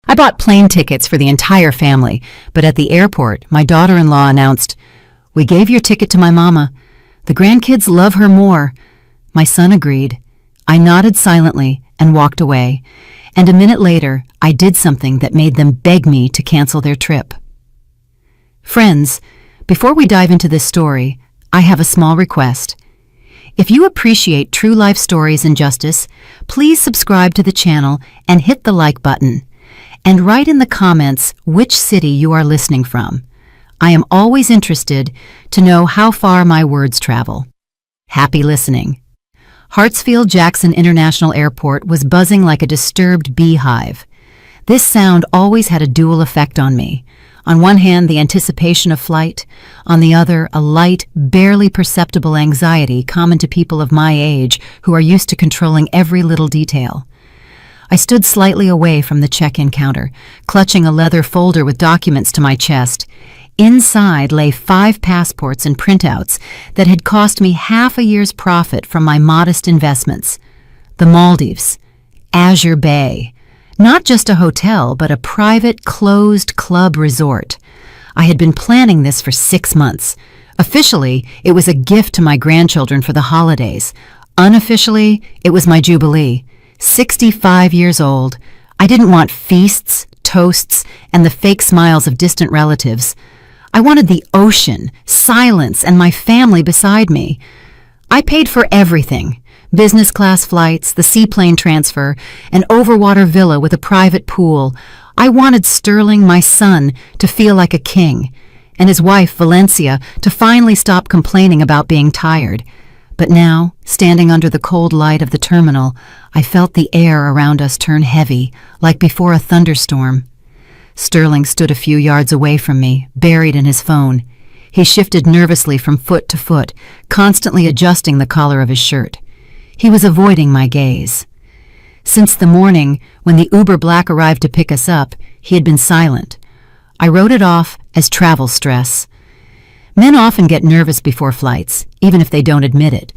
I bought plane tickets for the entire family, but at the airport, my daughter-in-law announced, "We gave your ticket to my mama. The grandkids love her more." My son agreed. I nodded silently and walked away, and a minute later, I did something that made them beg me to cancel their trip. Friends, before we dive into this story, I have a small request. If you appreciate true life stories and justice, please subscribe to the channel and hit the like button. And write in the comments which city you are listening from. I am always interested to know how far my words travel. Happy listening. Hartsfield-Jackson International Airport was buzzing like a disturbed beehive. This sound always had a dual effect on me. On one hand, the anticipation of flight. On the other, a light, barely perceptible anxiety common to people of my age who are used to controlling every little detail. I stood slightly away from the check-in counter, clutching a leather folder with documents to my chest. Inside lay 5 passports and printouts that had cost me half a year's profit from my modest investments. The Maldives, Azure Bay, not just a hotel, but a private, closed club resort. I had been planning this for 6 months. Officially, it was a gift to my grandchildren for the holidays. Unofficially, it was my jubilee. 65 years old, I didn't want feasts, toasts, and the fake smiles of distant relatives. I wanted the ocean, silence, and my family beside me. I paid for everything: business class flights, the seaplane transfer, an overwater villa with a private pool. I wanted Sterling, my son, to feel like a king, and his wife, Valencia, to finally stop complaining about being tired. But now, standing under the cold light of the terminal, I felt the air around us turn heavy, like before a thunderstorm. Sterling stood a few yards away from me, buried in his phone. He shifted nervously from foot to foot, constantly adjusting the collar of his shirt. He was avoiding my gaze. Since the morning, when the Uber Black arrived to pick us up, he had been silent. I wrote it off as travel stress. Men often get nervous before flights, even if they don't admit it.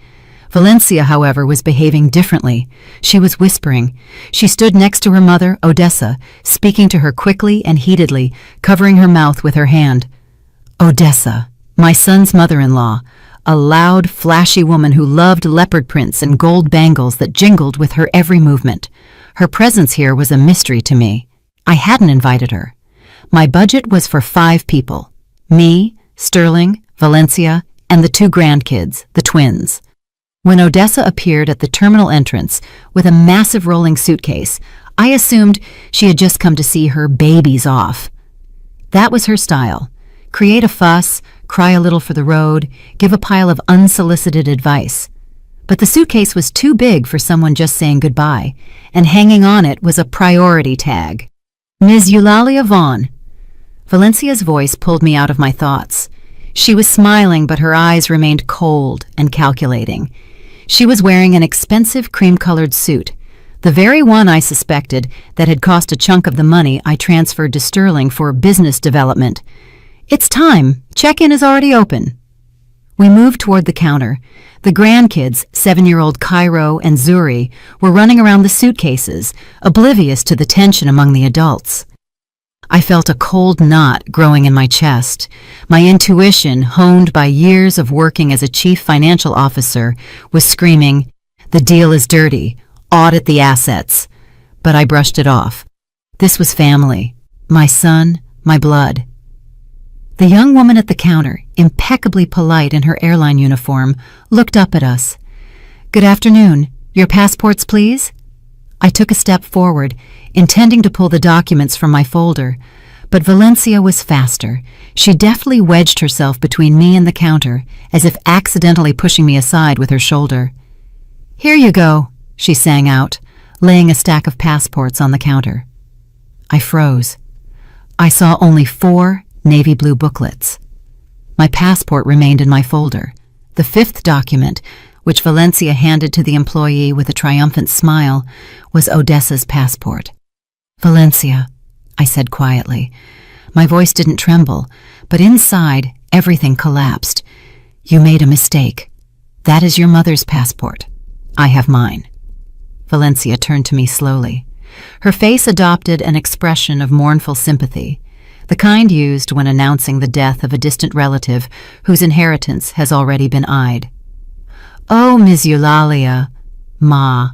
Valencia, however, was behaving differently. She was whispering. She stood next to her mother, Odessa, speaking to her quickly and heatedly, covering her mouth with her hand. Odessa, my son's mother-in-law, a loud, flashy woman who loved leopard prints and gold bangles that jingled with her every movement. Her presence here was a mystery to me. I hadn't invited her. My budget was for 5 people. Me, Sterling, Valencia, and the 2 grandkids, the twins. When Odessa appeared at the terminal entrance with a massive rolling suitcase, I assumed she had just come to see her babies off. That was her style. Create a fuss, cry a little for the road, give a pile of unsolicited advice. But the suitcase was too big for someone just saying goodbye, and hanging on it was a priority tag. Ms. Eulalia Vaughn. Valencia's voice pulled me out of my thoughts. She was smiling, but her eyes remained cold and calculating. She was wearing an expensive cream-colored suit, the very one I suspected that had cost a chunk of the money I transferred to Sterling for business development. "It's time. Check-in is already open." We moved toward the counter. The grandkids, 7-year-old Cairo and Zuri, were running around the suitcases, oblivious to the tension among the adults. I felt a cold knot growing in my chest. My intuition, honed by years of working as a chief financial officer, was screaming, "The deal is dirty. Audit the assets." But I brushed it off. This was family. My son, my blood. The young woman at the counter, impeccably polite in her airline uniform, looked up at us. "Good afternoon. Your passports, please?" I took a step forward, intending to pull the documents from my folder, but Valencia was faster. She deftly wedged herself between me and the counter, as if accidentally pushing me aside with her shoulder. "Here you go," she sang out, laying a stack of passports on the counter. I froze. I saw only 4 navy blue booklets. My passport remained in my folder. The 5th document, which Valencia handed to the employee with a triumphant smile, was Odessa's passport. "Valencia," I said quietly. My voice didn't tremble, but inside everything collapsed. "You made a mistake. That is your mother's passport. I have mine." Valencia turned to me slowly. Her face adopted an expression of mournful sympathy, the kind used when announcing the death of a distant relative whose inheritance has already been eyed. "Oh, Miss Eulalia, Ma."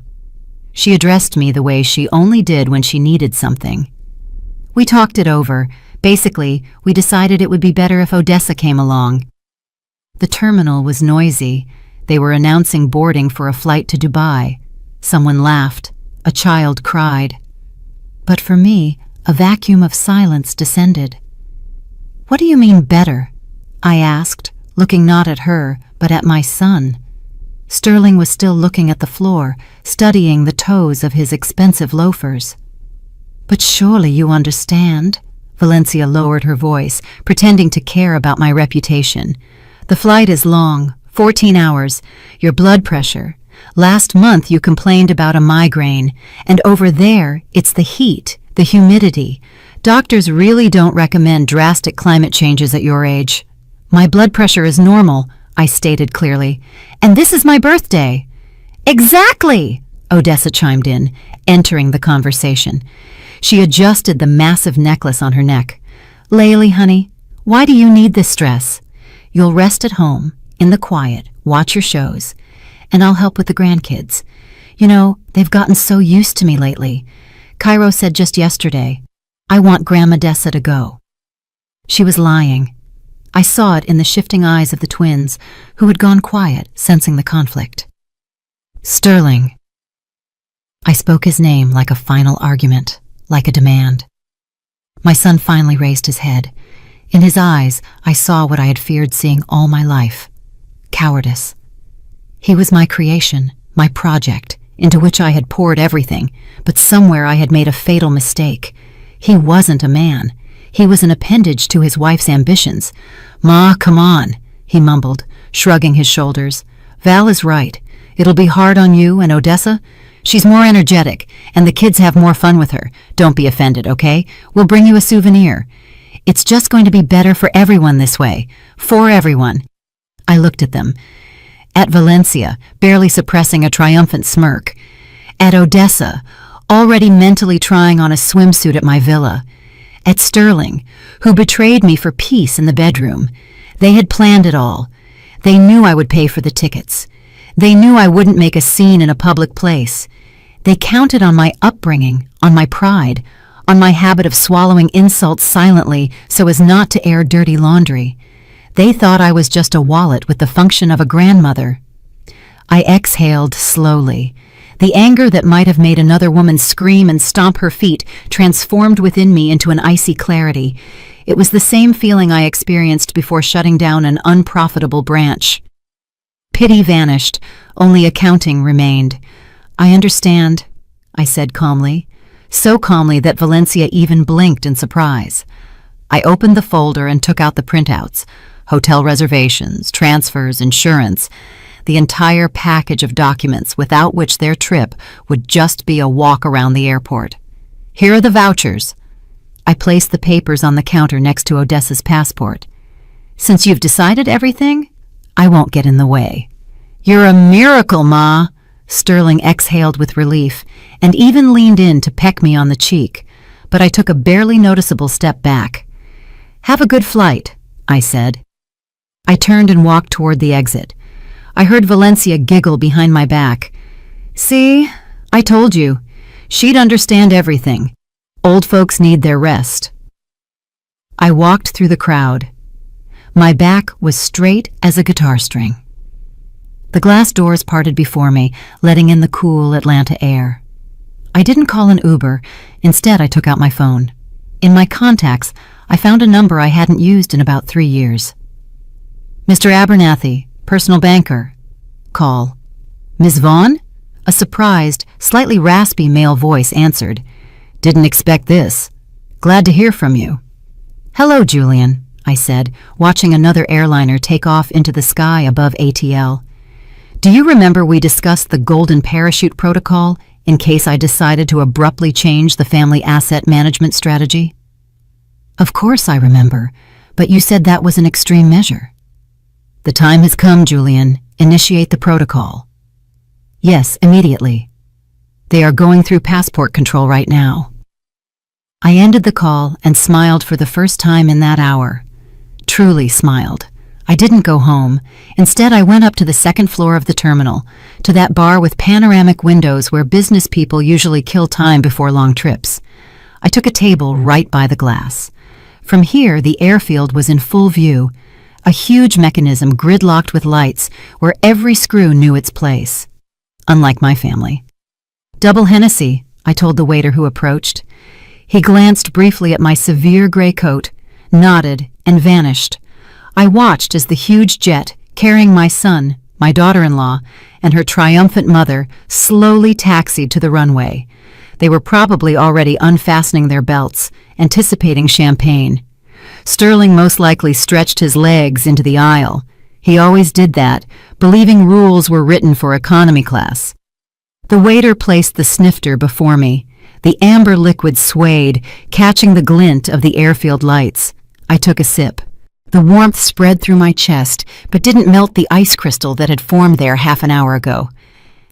She addressed me the way she only did when she needed something. We talked it over. Basically, we decided it would be better if Odessa came along. The terminal was noisy. They were announcing boarding for a flight to Dubai. Someone laughed. A child cried. But for me, a vacuum of silence descended. "What do you mean better?" I asked, looking not at her, but at my son. Sterling was still looking at the floor, studying the toes of his expensive loafers. "But surely you understand?" Valencia lowered her voice, pretending to care about my reputation. "The flight is long, 14 hours. Your blood pressure. Last month you complained about a migraine, and over there it's the heat, the humidity. Doctors really don't recommend drastic climate changes at your age." "My blood pressure is normal," I stated clearly, "and this is my birthday." "Exactly!" Odessa chimed in, entering the conversation. She adjusted the massive necklace on her neck. "Layli, honey, why do you need this stress? You'll rest at home, in the quiet, watch your shows, and I'll help with the grandkids. You know, they've gotten so used to me lately. Cairo said just yesterday, 'I want Grandma Dessa to go.'" She was lying. I saw it in the shifting eyes of the twins, who had gone quiet, sensing the conflict. "Sterling." I spoke his name like a final argument, like a demand. My son finally raised his head. In his eyes, I saw what I had feared seeing all my life: cowardice. He was my creation, my project, into which I had poured everything, but somewhere I had made a fatal mistake. He wasn't a man. He was an appendage to his wife's ambitions. "Ma, come on," he mumbled, shrugging his shoulders. "Val is right. It'll be hard on you and Odessa. She's more energetic, and the kids have more fun with her. Don't be offended, okay? We'll bring you a souvenir. It's just going to be better for everyone this way. For everyone." I looked at them. At Valencia, barely suppressing a triumphant smirk. At Odessa, already mentally trying on a swimsuit at my villa. At Sterling, who betrayed me for peace in the bedroom. They had planned it all. They knew I would pay for the tickets. They knew I wouldn't make a scene in a public place. They counted on my upbringing, on my pride, on my habit of swallowing insults silently so as not to air dirty laundry. They thought I was just a wallet with the function of a grandmother. I exhaled slowly. The anger that might have made another woman scream and stomp her feet transformed within me into an icy clarity. It was the same feeling I experienced before shutting down an unprofitable branch. Pity vanished, only accounting remained. "I understand," I said calmly, so calmly that Valencia even blinked in surprise. I opened the folder and took out the printouts: hotel reservations, transfers, insurance, the entire package of documents without which their trip would just be a walk around the airport. "Here are the vouchers." I placed the papers on the counter next to Odessa's passport. "Since you've decided everything, I won't get in the way." "You're a miracle, Ma." Sterling exhaled with relief and even leaned in to peck me on the cheek, but I took a barely noticeable step back. "Have a good flight," I said. I turned and walked toward the exit. I heard Valencia giggle behind my back. "See, I told you. She'd understand everything. Old folks need their rest." I walked through the crowd. My back was straight as a guitar string. The glass doors parted before me, letting in the cool Atlanta air. I didn't call an Uber. Instead, I took out my phone. In my contacts, I found a number I hadn't used in about 3 years. "Mr. Abernathy, personal banker." Call. "Miss Vaughn?" A surprised, slightly raspy male voice answered. "Didn't expect this. Glad to hear from you." "Hello, Julian," I said, watching another airliner take off into the sky above ATL. "Do you remember we discussed the golden parachute protocol in case I decided to abruptly change the family asset management strategy?" "Of course I remember, but you said that was an extreme measure." "The time has come, Julian. Initiate the protocol." "Yes, immediately." They are going through passport control right now. I ended the call and smiled for the first time in that hour. Truly smiled. I didn't go home. Instead, I went up to the second floor of the terminal, to that bar with panoramic windows where business people usually kill time before long trips. I took a table right by the glass. From here, the airfield was in full view, a huge mechanism gridlocked with lights where every screw knew its place. Unlike my family. "Double Hennessy," I told the waiter who approached. He glanced briefly at my severe gray coat, nodded, and vanished. I watched as the huge jet, carrying my son, my daughter-in-law, and her triumphant mother, slowly taxied to the runway. They were probably already unfastening their belts, anticipating champagne. Sterling most likely stretched his legs into the aisle. He always did that, believing rules were written for economy class. The waiter placed the snifter before me. The amber liquid swayed, catching the glint of the airfield lights. I took a sip. The warmth spread through my chest, but didn't melt the ice crystal that had formed there half an hour ago.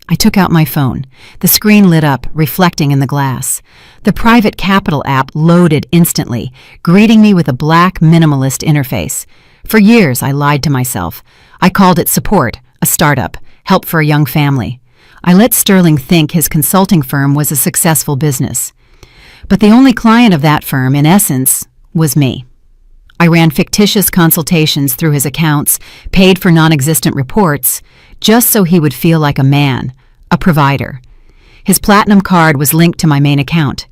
I took out my phone. The screen lit up, reflecting in the glass. The Private Capital app loaded instantly, greeting me with a black minimalist interface. For years, I lied to myself. I called it support, a startup, help for a young family. I let Sterling think his consulting firm was a successful business. But the only client of that firm, in essence, was me. I ran fictitious consultations through his accounts, paid for non-existent reports, just so he would feel like a man, a provider. His platinum card was linked to my main account.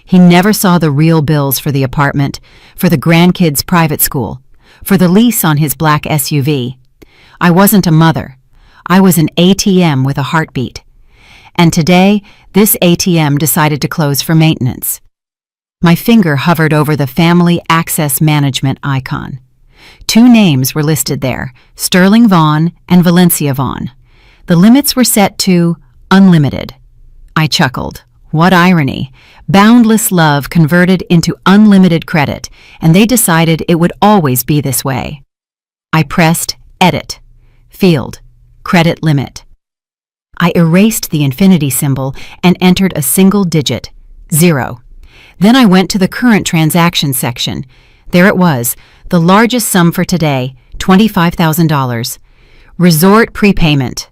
He never saw the real bills for the apartment, for the grandkids' private school, for the lease on his black SUV. I wasn't a mother. I was an ATM with a heartbeat. And today, this ATM decided to close for maintenance. My finger hovered over the Family Access Management icon. Two names were listed there, Sterling Vaughn and Valencia Vaughn. The limits were set to unlimited. I chuckled. What irony. Boundless love converted into unlimited credit, and they decided it would always be this way. I pressed Edit. Field. Credit limit. I erased the infinity symbol and entered a single digit, 0. Then I went to the current transaction section. There it was, the largest sum for today, $25,000. Resort prepayment.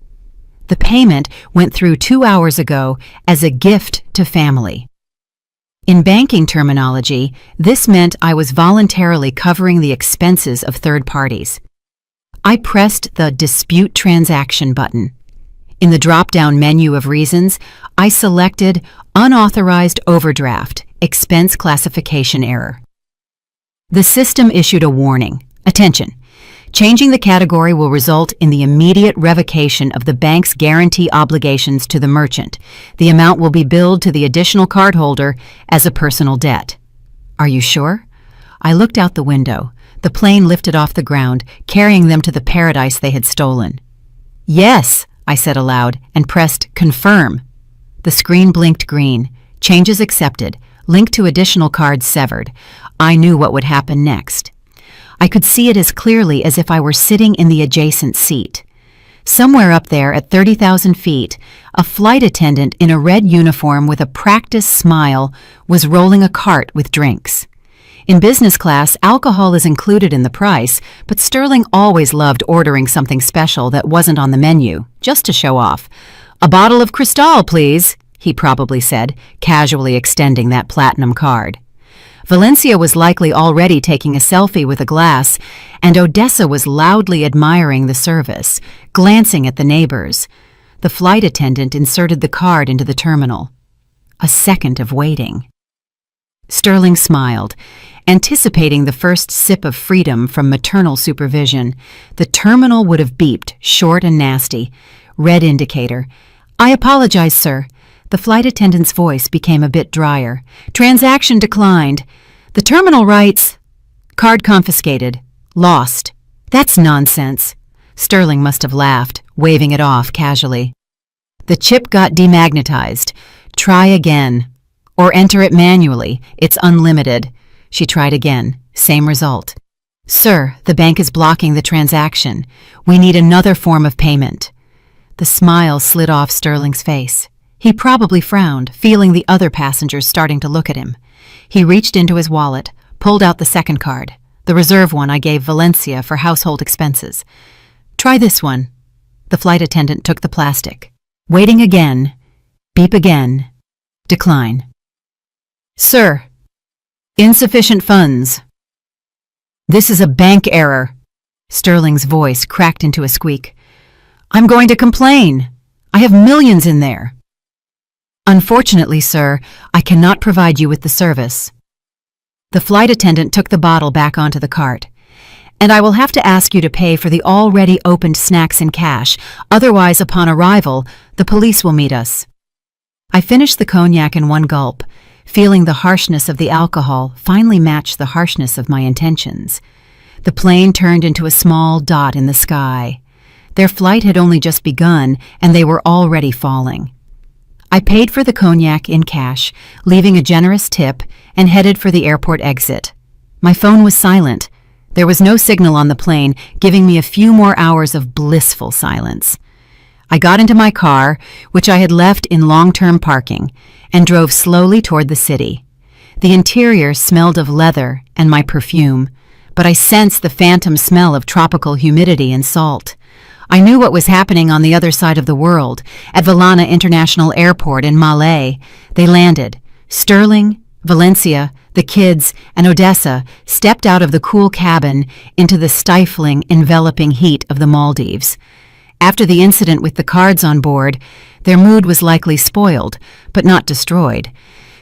The payment went through 2 hours ago as a gift to family. In banking terminology, this meant I was voluntarily covering the expenses of third parties. I pressed the Dispute Transaction button. In the drop-down menu of reasons, I selected Unauthorized Overdraft, Expense Classification Error. The system issued a warning. Attention! Changing the category will result in the immediate revocation of the bank's guarantee obligations to the merchant. The amount will be billed to the additional cardholder as a personal debt. Are you sure? I looked out the window. The plane lifted off the ground, carrying them to the paradise they had stolen. Yes, I said aloud and pressed Confirm. The screen blinked green. Changes accepted. Link to additional cards severed. I knew what would happen next. I could see it as clearly as if I were sitting in the adjacent seat. Somewhere up there at 30,000 feet, a flight attendant in a red uniform with a practiced smile was rolling a cart with drinks. In business class, alcohol is included in the price, but Sterling always loved ordering something special that wasn't on the menu, just to show off. "A bottle of Cristal, please," he probably said, casually extending that platinum card. Valencia was likely already taking a selfie with a glass, and Odessa was loudly admiring the service, glancing at the neighbors. The flight attendant inserted the card into the terminal. A second of waiting. Sterling smiled, anticipating the first sip of freedom from maternal supervision. The terminal would have beeped, short and nasty. Red indicator. "I apologize, sir." The flight attendant's voice became a bit drier. "Transaction declined. The terminal writes, card confiscated. Lost." "That's nonsense." Sterling must have laughed, waving it off casually. "The chip got demagnetized. Try again. Or enter it manually. It's unlimited." She tried again. Same result. "Sir, the bank is blocking the transaction. We need another form of payment." The smile slid off Sterling's face. He probably frowned, feeling the other passengers starting to look at him. He reached into his wallet, pulled out the second card, the reserve one I gave Valencia for household expenses. "Try this one." The flight attendant took the plastic. Waiting again. Beep again. Decline. "Sir, insufficient funds." "This is a bank error." Sterling's voice cracked into a squeak. "I'm going to complain. I have millions in there." "Unfortunately, sir, I cannot provide you with the service." The flight attendant took the bottle back onto the cart. "And I will have to ask you to pay for the already opened snacks in cash. Otherwise, upon arrival, the police will meet us." I finished the cognac in one gulp, feeling the harshness of the alcohol finally match the harshness of my intentions. The plane turned into a small dot in the sky. Their flight had only just begun, and they were already falling. I paid for the cognac in cash, leaving a generous tip, and headed for the airport exit. My phone was silent. There was no signal on the plane, giving me a few more hours of blissful silence. I got into my car, which I had left in long-term parking, and drove slowly toward the city. The interior smelled of leather and my perfume, but I sensed the phantom smell of tropical humidity and salt. I knew what was happening on the other side of the world, at Valana International Airport in Malé. They landed. Sterling, Valencia, the kids, and Odessa stepped out of the cool cabin into the stifling, enveloping heat of the Maldives. After the incident with the cards on board, their mood was likely spoiled, but not destroyed.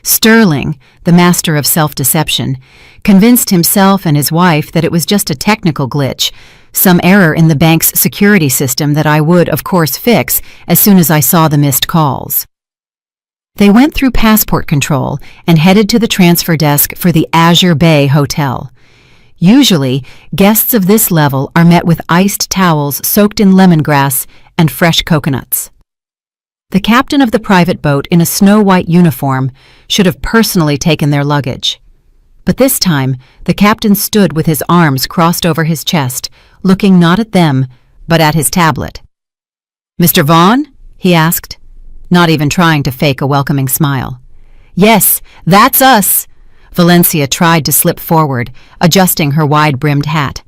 Sterling, the master of self-deception, convinced himself and his wife that it was just a technical glitch, some error in the bank's security system that I would, of course, fix as soon as I saw the missed calls. They went through passport control and headed to the transfer desk for the Azure Bay Hotel. Usually, guests of this level are met with iced towels soaked in lemongrass and fresh coconuts. The captain of the private boat in a snow-white uniform should have personally taken their luggage. But this time, the captain stood with his arms crossed over his chest, looking not at them, but at his tablet. "Mr. Vaughn?" he asked, not even trying to fake a welcoming smile. "Yes, that's us." Valencia tried to slip forward, adjusting her wide-brimmed hat.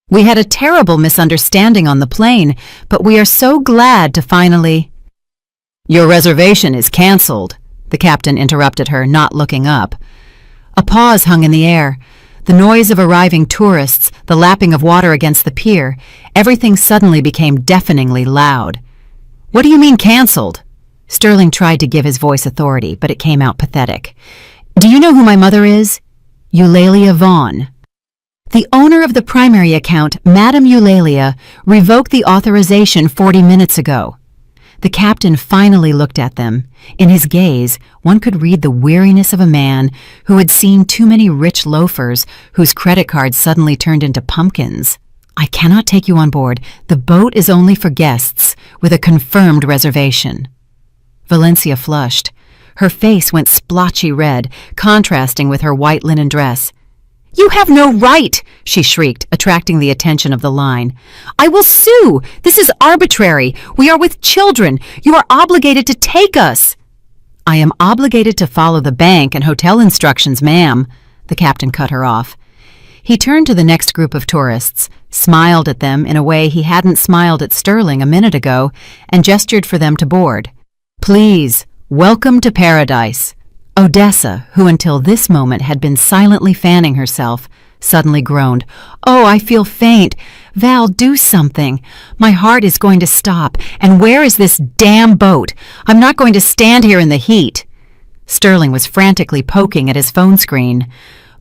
"We had a terrible misunderstanding on the plane, but we are so glad to finally—" "Your reservation is canceled," the captain interrupted her, not looking up. A pause hung in the air. The noise of arriving tourists, the lapping of water against the pier, everything suddenly became deafeningly loud. "What do you mean canceled?" Sterling tried to give his voice authority, but it came out pathetic. "Do you know who my mother is? Eulalia Vaughn. The owner of the primary account, Madame Eulalia, revoked the authorization 40 minutes ago." The captain finally looked at them. In his gaze, one could read the weariness of a man who had seen too many rich loafers whose credit cards suddenly turned into pumpkins. "I cannot take you on board. The boat is only for guests with a confirmed reservation." Valencia flushed. Her face went splotchy red, contrasting with her white linen dress. "You have no right!" she shrieked, attracting the attention of the line. "I will sue! This is arbitrary! We are with children! You are obligated to take us!" "I am obligated to follow the bank and hotel instructions, ma'am," the captain cut her off. He turned to the next group of tourists, smiled at them in a way he hadn't smiled at Sterling a minute ago, and gestured for them to board. "Please, welcome to paradise." Odessa, who until this moment had been silently fanning herself, suddenly groaned. "Oh, I feel faint. Val, do something. My heart is going to stop. And where is this damn boat? I'm not going to stand here in the heat." Sterling was frantically poking at his phone screen.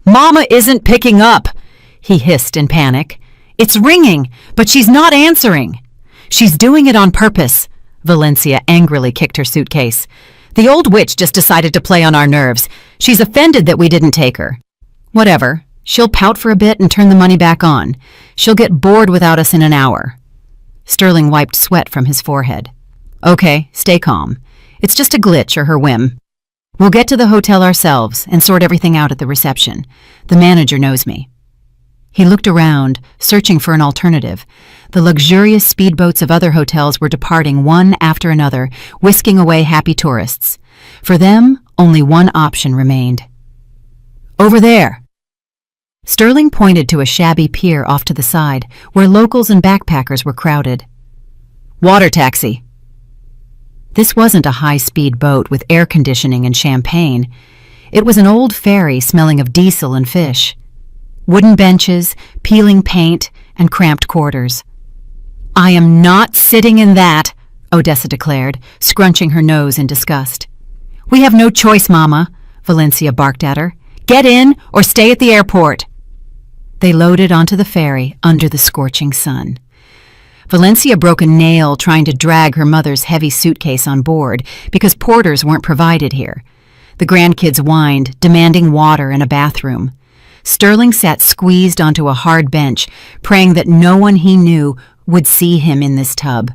"Mama isn't picking up," he hissed in panic. "It's ringing, but she's not answering." "She's doing it on purpose." Valencia angrily kicked her suitcase. "The old witch just decided to play on our nerves. She's offended that we didn't take her." "Whatever. She'll pout for a bit and turn the money back on. She'll get bored without us in an hour." Sterling wiped sweat from his forehead. "Okay, stay calm. It's just a glitch or her whim. We'll get to the hotel ourselves and sort everything out at the reception. The manager knows me." He looked around, searching for an alternative. The luxurious speedboats of other hotels were departing one after another, whisking away happy tourists. For them, only one option remained. Over there! Sterling pointed to a shabby pier off to the side, where locals and backpackers were crowded. Water taxi! This wasn't a high-speed boat with air conditioning and champagne. It was an old ferry smelling of diesel and fish. Wooden benches, peeling paint, and cramped quarters. I am not sitting in that, Odessa declared, scrunching her nose in disgust. We have no choice, Mama, Valencia barked at her. Get in or stay at the airport. They loaded onto the ferry under the scorching sun. Valencia broke a nail trying to drag her mother's heavy suitcase on board because porters weren't provided here. The grandkids whined, demanding water and a bathroom. Sterling sat squeezed onto a hard bench, praying that no one he knew would see him in this tub.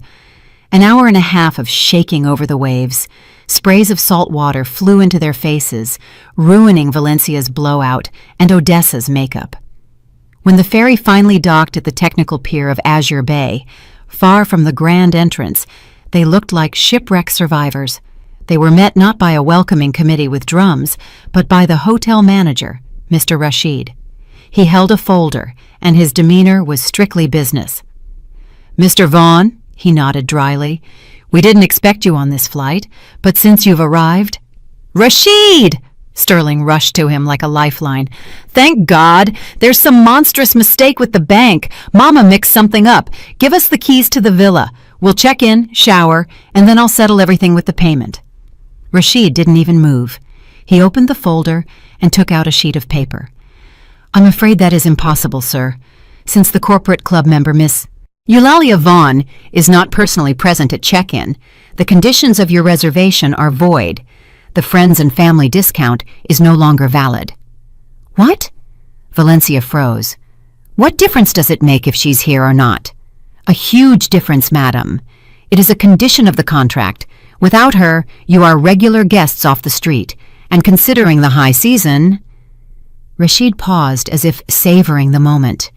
An hour and a half of shaking over the waves. Sprays of salt water flew into their faces, ruining Valencia's blowout and Odessa's makeup. When the ferry finally docked at the technical pier of Azure Bay, far from the grand entrance, they looked like shipwreck survivors. They were met not by a welcoming committee with drums, but by the hotel manager, Mr. Rashid. He held a folder, and his demeanor was strictly business. Mr. Vaughn, he nodded dryly, we didn't expect you on this flight, but since you've arrived— Rashid! Sterling rushed to him like a lifeline. Thank God! There's some monstrous mistake with the bank. Mama mixed something up. Give us the keys to the villa. We'll check in, shower, and then I'll settle everything with the payment. Rashid didn't even move. He opened the folder and took out a sheet of paper. I'm afraid that is impossible, sir, since the corporate club member, Miss Eulalia Vaughn, is not personally present at check-in. The conditions of your reservation are void. The friends and family discount is no longer valid. What? Valencia froze. What difference does it make if she's here or not? A huge difference, madam. It is a condition of the contract. Without her, you are regular guests off the street, and considering the high season— Rashid paused as if savoring the moment.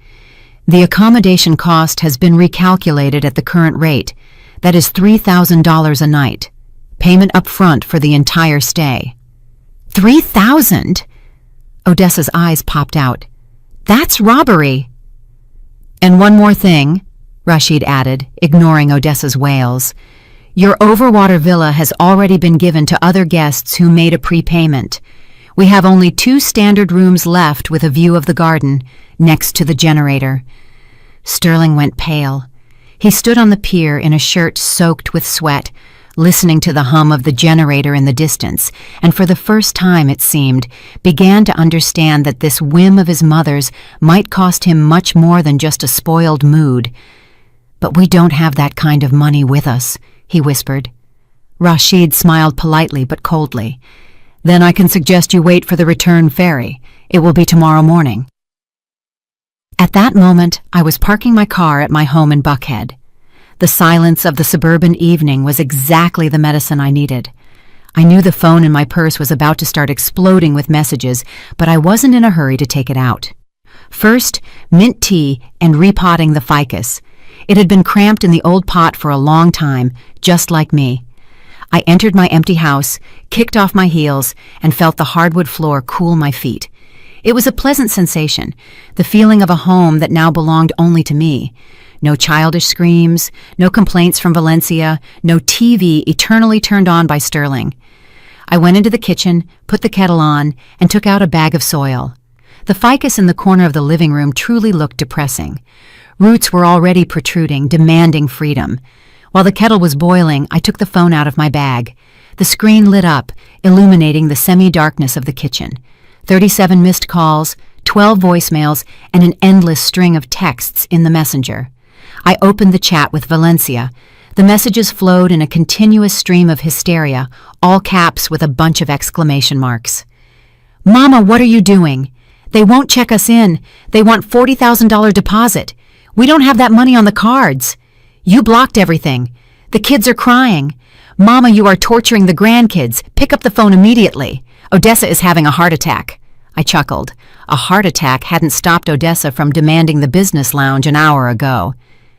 The accommodation cost has been recalculated at the current rate. That is $3,000 a night. Payment up front for the entire stay. $3,000? Odessa's eyes popped out. That's robbery. And one more thing, Rashid added, ignoring Odessa's wails. Your overwater villa has already been given to other guests who made a prepayment. We have only 2 standard rooms left with a view of the garden, next to the generator. Sterling went pale. He stood on the pier in a shirt soaked with sweat, listening to the hum of the generator in the distance, and for the first time, it seemed, began to understand that this whim of his mother's might cost him much more than just a spoiled mood. But we don't have that kind of money with us, he whispered. Rashid smiled politely but coldly. Then I can suggest you wait for the return ferry. It will be tomorrow morning. At that moment, I was parking my car at my home in Buckhead. The silence of the suburban evening was exactly the medicine I needed. I knew the phone in my purse was about to start exploding with messages, but I wasn't in a hurry to take it out. First, mint tea and repotting the ficus. It had been cramped in the old pot for a long time, just like me. I entered my empty house, kicked off my heels, and felt the hardwood floor cool my feet. It was a pleasant sensation, the feeling of a home that now belonged only to me. No childish screams, no complaints from Valencia, no TV eternally turned on by Sterling. I went into the kitchen, put the kettle on, and took out a bag of soil. The ficus in the corner of the living room truly looked depressing. Roots were already protruding, demanding freedom. While the kettle was boiling, I took the phone out of my bag. The screen lit up, illuminating the semi-darkness of the kitchen. 37 missed calls, 12 voicemails, and an endless string of texts in the messenger. I opened the chat with Valencia. The messages flowed in a continuous stream of hysteria, all caps with a bunch of exclamation marks. Mama, what are you doing? They won't check us in. They want $40,000 deposit. We don't have that money on the cards. You blocked everything. The kids are crying. Mama, you are torturing the grandkids. Pick up the phone immediately. Odessa is having a heart attack. I chuckled. A heart attack hadn't stopped Odessa from demanding the business lounge an hour ago.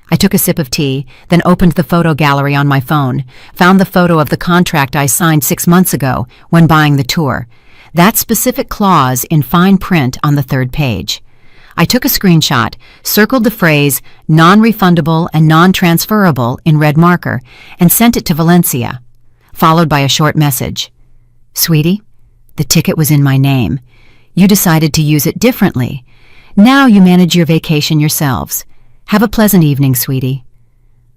I took a sip of tea, then opened the photo gallery on my phone, found the photo of the contract I signed 6 months ago when buying the tour. That specific clause in fine print on the 3rd page. I took a screenshot, circled the phrase non-refundable and non-transferable in red marker, and sent it to Valencia, followed by a short message. Sweetie, the ticket was in my name. You decided to use it differently. Now you manage your vacation yourselves. Have a pleasant evening, sweetie.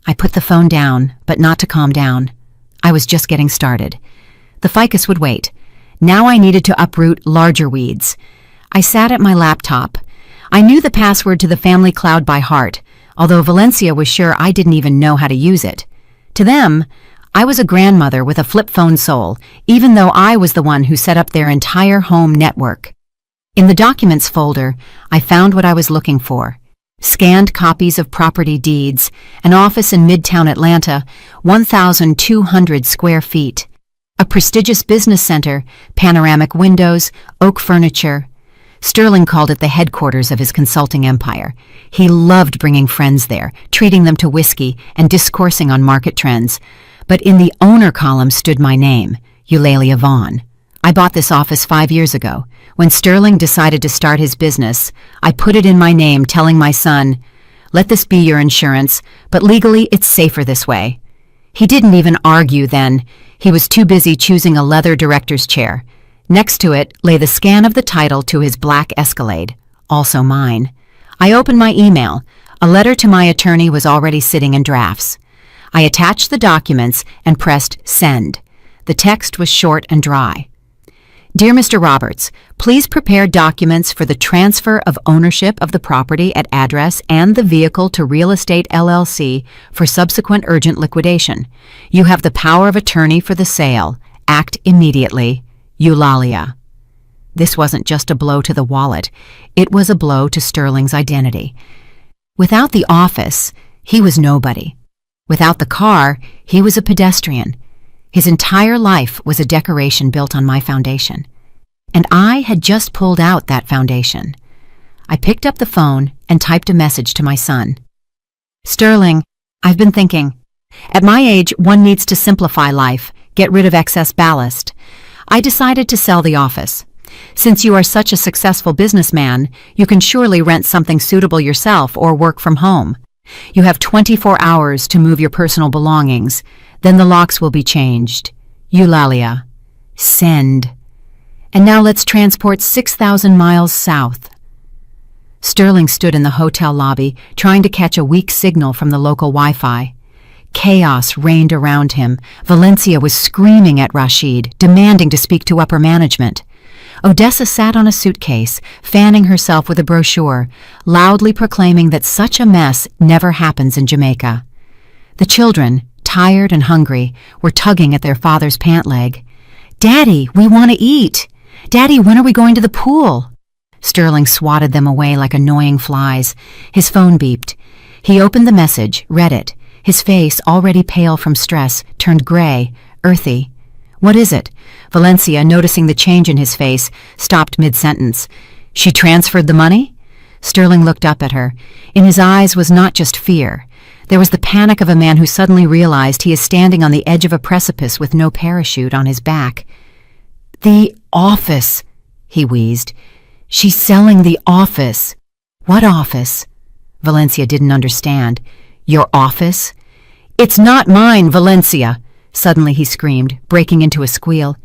I put the phone down, but not to calm down. I was just getting started. The ficus would wait. Now I needed to uproot larger weeds. I sat at my laptop. I knew the password to the family cloud by heart, although Valencia was sure I didn't even know how to use it. To them, I was a grandmother with a flip phone soul, even though I was the one who set up their entire home network. In the Documents folder, I found what I was looking for. Scanned copies of property deeds, an office in Midtown Atlanta, 1,200 square feet. A prestigious business center, panoramic windows, oak furniture. Sterling called it the headquarters of his consulting empire. He loved bringing friends there, treating them to whiskey and discoursing on market trends. But in the owner column stood my name, Eulalia Vaughn. I bought this office 5 years ago. When Sterling decided to start his business, I put it in my name, telling my son, "Let this be your insurance, but legally it's safer this way." He didn't even argue then. He was too busy choosing a leather director's chair. Next to it lay the scan of the title to his black Escalade, also mine. I opened my email. A letter to my attorney was already sitting in drafts. I attached the documents and pressed send. The text was short and dry. Dear Mr. Roberts, please prepare documents for the transfer of ownership of the property at address and the vehicle to Real Estate LLC for subsequent urgent liquidation. You have the power of attorney for the sale. Act immediately. Eulalia. This wasn't just a blow to the wallet. It was a blow to Sterling's identity. Without the office, he was nobody. Without the car, he was a pedestrian. His entire life was a decoration built on my foundation. And I had just pulled out that foundation. I picked up the phone and typed a message to my son. Sterling, I've been thinking. At my age, one needs to simplify life, get rid of excess ballast. I decided to sell the office. Since you are such a successful businessman, you can surely rent something suitable yourself or work from home. You have 24 hours to move your personal belongings. Then the locks will be changed. Eulalia. Send. And now let's transport 6,000 miles south. Sterling stood in the hotel lobby, trying to catch a weak signal from the local Wi-Fi. Chaos reigned around him. Valencia was screaming at Rashid, demanding to speak to upper management. Odessa sat on a suitcase, fanning herself with a brochure, loudly proclaiming that such a mess never happens in Jamaica. The children, tired and hungry, were tugging at their father's pant leg. Daddy, we want to eat. Daddy, when are we going to the pool? Sterling swatted them away like annoying flies. His phone beeped. He opened the message, read it. His face, already pale from stress, turned gray, earthy. What is it? Valencia, noticing the change in his face, stopped mid-sentence. She transferred the money? Sterling looked up at her. In his eyes was not just fear. There was the panic of a man who suddenly realized he is standing on the edge of a precipice with no parachute on his back. The office, he wheezed. She's selling the office. What office? Valencia didn't understand. Your office? It's not mine, Valencia, suddenly he screamed, breaking into a squeal.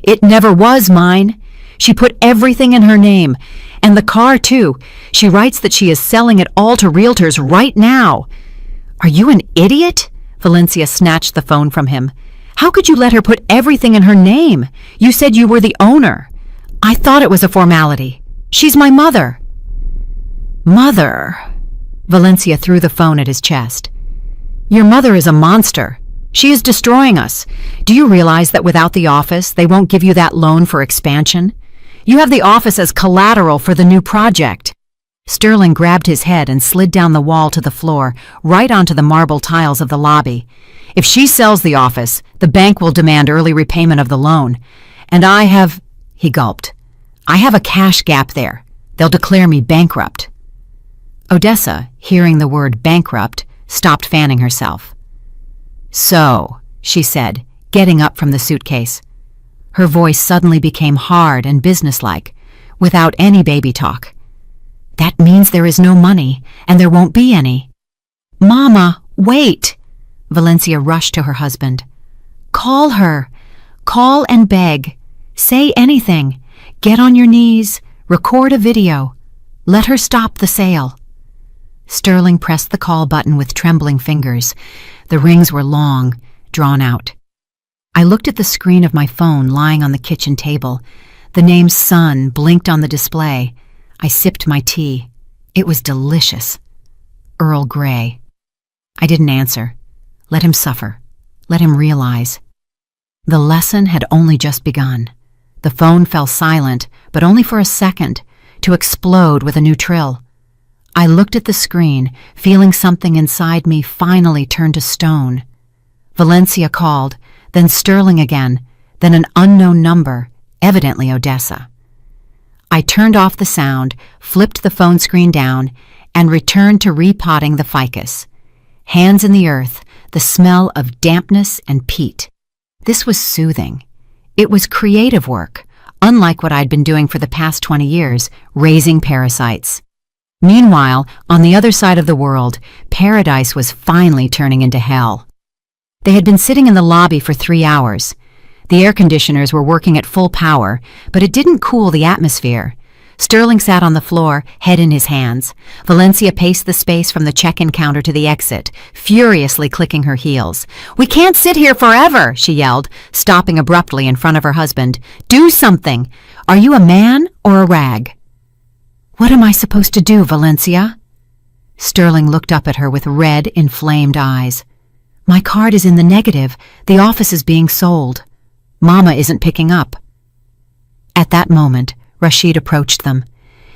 It never was mine. She put everything in her name. And the car, too. She writes that she is selling it all to realtors right now. Are you an idiot? Valencia snatched the phone from him. How could you let her put everything in her name? You said you were the owner. I thought it was a formality. She's my mother. Mother? Valencia threw the phone at his chest. Your mother is a monster. She is destroying us. Do you realize that without the office, they won't give you that loan for expansion? You have the office as collateral for the new project. Sterling grabbed his head and slid down the wall to the floor, right onto the marble tiles of the lobby. If she sells the office, the bank will demand early repayment of the loan. And he gulped. I have a cash gap there. They'll declare me bankrupt. Odessa, hearing the word bankrupt, stopped fanning herself. So, she said, getting up from the suitcase. Her voice suddenly became hard and businesslike, without any baby talk. That means there is no money, and there won't be any. Mama, wait! Valencia rushed to her husband. Call her. Call and beg. Say anything. Get on your knees. Record a video. Let her stop the sale. Sterling pressed the call button with trembling fingers. The rings were long, drawn out. I looked at the screen of my phone lying on the kitchen table. The name Son blinked on the display. I sipped my tea. It was delicious. Earl Grey. I didn't answer. Let him suffer. Let him realize. The lesson had only just begun. The phone fell silent, but only for a second, to explode with a new trill. I looked at the screen, feeling something inside me finally turn to stone. Valencia called, then Sterling again, then an unknown number, evidently Odessa. I turned off the sound, flipped the phone screen down, and returned to repotting the ficus. Hands in the earth, the smell of dampness and peat. This was soothing. It was creative work, unlike what I'd been doing for the past 20 years, raising parasites. Meanwhile, on the other side of the world, paradise was finally turning into hell. They had been sitting in the lobby for 3 hours. The air conditioners were working at full power, but it didn't cool the atmosphere. Sterling sat on the floor, head in his hands. Valencia paced the space from the check-in counter to the exit, furiously clicking her heels. "We can't sit here forever," she yelled, stopping abruptly in front of her husband. "Do something! Are you a man or a rag?" "What am I supposed to do, Valencia?" Sterling looked up at her with red, inflamed eyes. "My card is in the negative. The office is being sold. Mama isn't picking up." At that moment, Rashid approached them.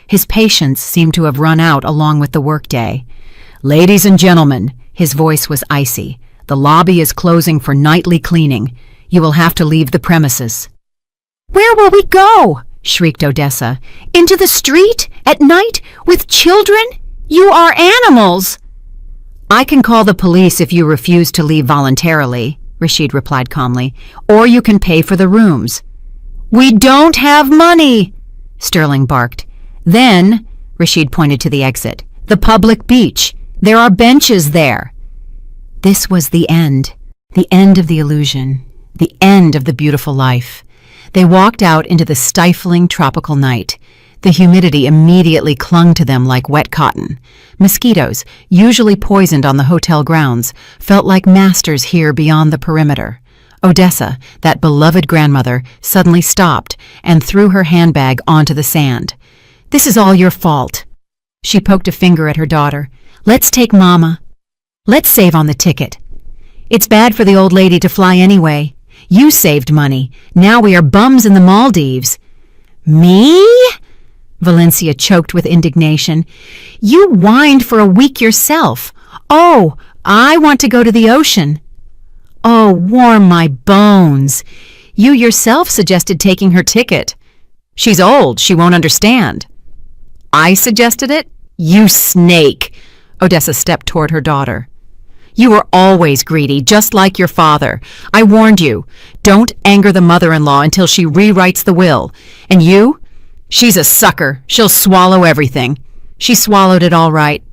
His patience seemed to have run out along with the workday. "Ladies and gentlemen," his voice was icy, "the lobby is closing for nightly cleaning. You will have to leave the premises." "Where will we go?" shrieked Odessa. "Into the street? At night? With children? You are animals!" "I can call the police if you refuse to leave voluntarily," Rashid replied calmly, "or you can pay for the rooms." "We don't have money!" Sterling barked. "Then," Rashid pointed to the exit, "the public beach. There are benches there." This was the end of the illusion, the end of the beautiful life. They walked out into the stifling tropical night. The humidity immediately clung to them like wet cotton. Mosquitoes, usually poisoned on the hotel grounds, felt like masters here beyond the perimeter. Odessa, that beloved grandmother, suddenly stopped and threw her handbag onto the sand. "This is all your fault." She poked a finger at her daughter. "Let's take Mama. Let's save on the ticket. It's bad for the old lady to fly anyway. You saved money. Now we are bums in the Maldives." "Me?" Valencia choked with indignation. "You whined for a week yourself. Oh, I want to go to the ocean." "Oh, warm my bones. You yourself suggested taking her ticket. She's old, she won't understand." "I suggested it? You snake!" Odessa stepped toward her daughter. "You were always greedy, just like your father. I warned you. Don't anger the mother-in-law until she rewrites the will. And you? She's a sucker. She'll swallow everything." She swallowed it all right.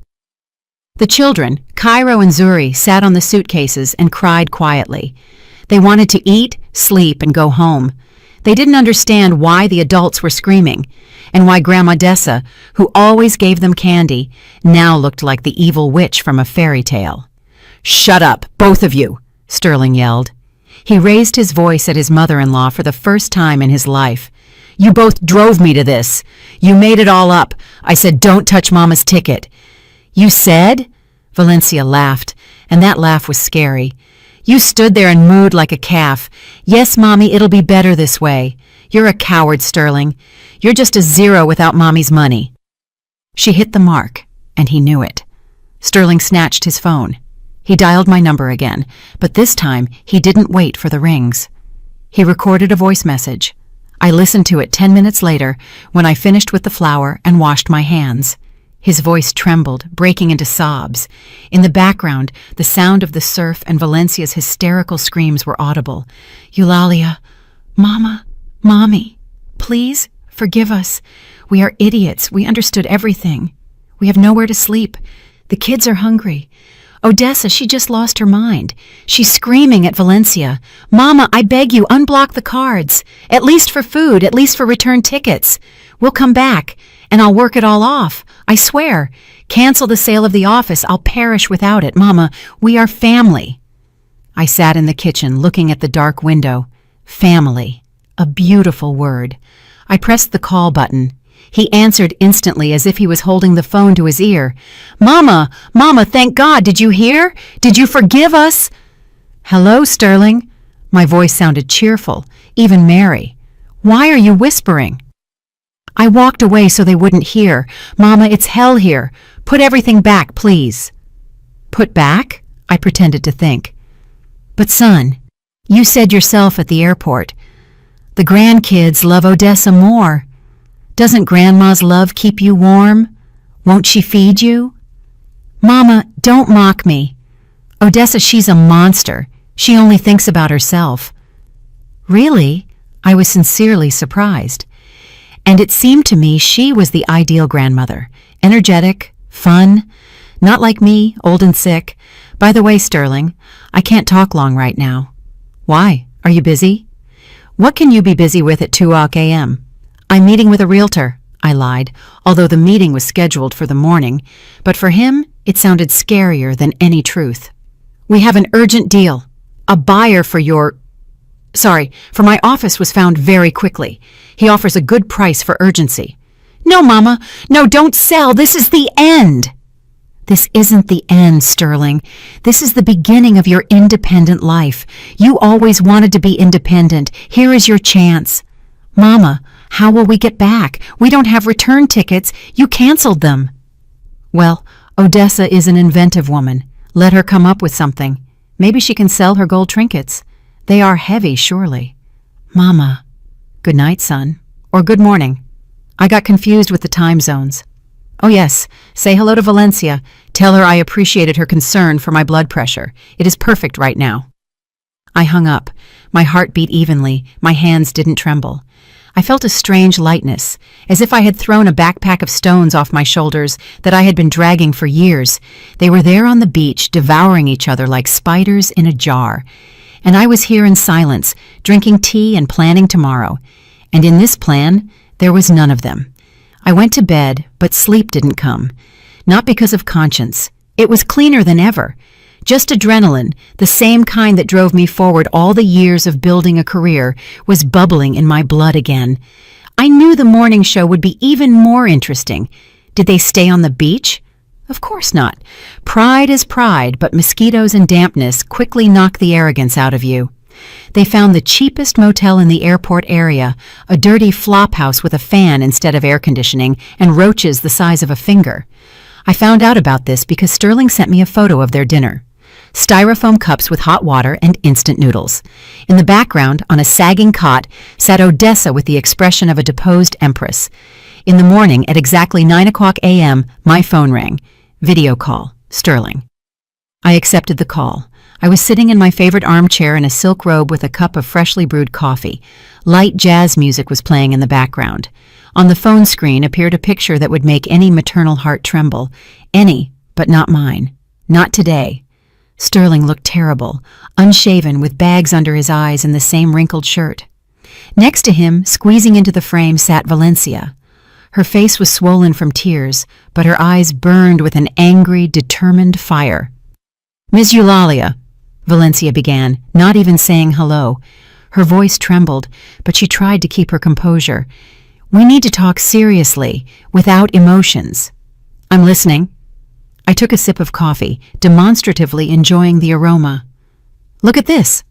The children, Cairo and Zuri, sat on the suitcases and cried quietly. They wanted to eat, sleep, and go home. They didn't understand why the adults were screaming, and why Grandma Dessa, who always gave them candy, now looked like the evil witch from a fairy tale. "Shut up, both of you!" Sterling yelled. He raised his voice at his mother-in-law for the first time in his life. "You both drove me to this. You made it all up. I said don't touch Mama's ticket." "You said?" Valencia laughed, and that laugh was scary. "You stood there and mooed like a calf. Yes, Mommy, it'll be better this way. You're a coward, Sterling. You're just a zero without Mommy's money." She hit the mark, and he knew it. Sterling snatched his phone. He dialed my number again, but this time he didn't wait for the rings. He recorded a voice message. I listened to it 10 minutes later when I finished with the flour and washed my hands. His voice trembled, breaking into sobs. In the background, the sound of the surf and Valencia's hysterical screams were audible. Eulalia, Mama, Mommy, please forgive us. We are idiots. We understood everything. We have nowhere to sleep. The kids are hungry. Odessa, she just lost her mind. She's screaming at Valencia. Mama, I beg you, unblock the cards. At least for food, at least for return tickets. We'll come back, and I'll work it all off. I swear. Cancel the sale of the office. I'll perish without it. Mama, we are family. I sat in the kitchen, looking at the dark window. Family. A beautiful word. I pressed the call button. He answered instantly as if he was holding the phone to his ear. Mama, Mama, thank God, did you hear? Did you forgive us? Hello, Sterling. My voice sounded cheerful, even merry. Why are you whispering? I walked away so they wouldn't hear. Mama, it's hell here. Put everything back, please. Put back? I pretended to think. But son, you said yourself at the airport, the grandkids love Odessa more. Doesn't Grandma's love keep you warm? Won't she feed you? Mama, don't mock me. Odessa, she's a monster. She only thinks about herself. Really? I was sincerely surprised. And it seemed to me she was the ideal grandmother. Energetic, fun, not like me, old and sick. By the way, Sterling, I can't talk long right now. Why? Are you busy? What can you be busy with at 2 a.m.? I'm meeting with a realtor, I lied, although the meeting was scheduled for the morning, but for him, it sounded scarier than any truth. We have an urgent deal. A buyer for my office was found very quickly. He offers a good price for urgency. No, Mama, no, don't sell. This is the end. This isn't the end, Sterling. This is the beginning of your independent life. You always wanted to be independent. Here is your chance. Mama, how will we get back? We don't have return tickets. You canceled them. Well, Odessa is an inventive woman. Let her come up with something. Maybe she can sell her gold trinkets. They are heavy, surely. Mama. Good night, son. Or good morning. I got confused with the time zones. Oh yes, say hello to Valencia. Tell her I appreciated her concern for my blood pressure. It is perfect right now. I hung up. My heart beat evenly. My hands didn't tremble. I felt a strange lightness, as if I had thrown a backpack of stones off my shoulders that I had been dragging for years. They were there on the beach, devouring each other like spiders in a jar. And I was here in silence, drinking tea and planning tomorrow. And in this plan, there was none of them. I went to bed, but sleep didn't come. Not because of conscience. It was cleaner than ever. Just adrenaline, the same kind that drove me forward all the years of building a career, was bubbling in my blood again. I knew the morning show would be even more interesting. Did they stay on the beach? Of course not. Pride is pride, but mosquitoes and dampness quickly knock the arrogance out of you. They found the cheapest motel in the airport area, a dirty flop house with a fan instead of air conditioning and roaches the size of a finger. I found out about this because Sterling sent me a photo of their dinner. Styrofoam cups with hot water and instant noodles. In the background, on a sagging cot, sat Odessa with the expression of a deposed empress. In the morning, at exactly 9 a.m., my phone rang. Video call. Sterling. I accepted the call. I was sitting in my favorite armchair in a silk robe with a cup of freshly brewed coffee. Light jazz music was playing in the background. On the phone screen appeared a picture that would make any maternal heart tremble. Any, but not mine. Not today. Sterling looked terrible, unshaven with bags under his eyes and the same wrinkled shirt. Next to him, squeezing into the frame, sat Valencia. Her face was swollen from tears, but her eyes burned with an angry, determined fire. Miss Eulalia, Valencia began, not even saying hello. Her voice trembled, but she tried to keep her composure. We need to talk seriously, without emotions. I'm listening. I took a sip of coffee, demonstratively enjoying the aroma. Look at this.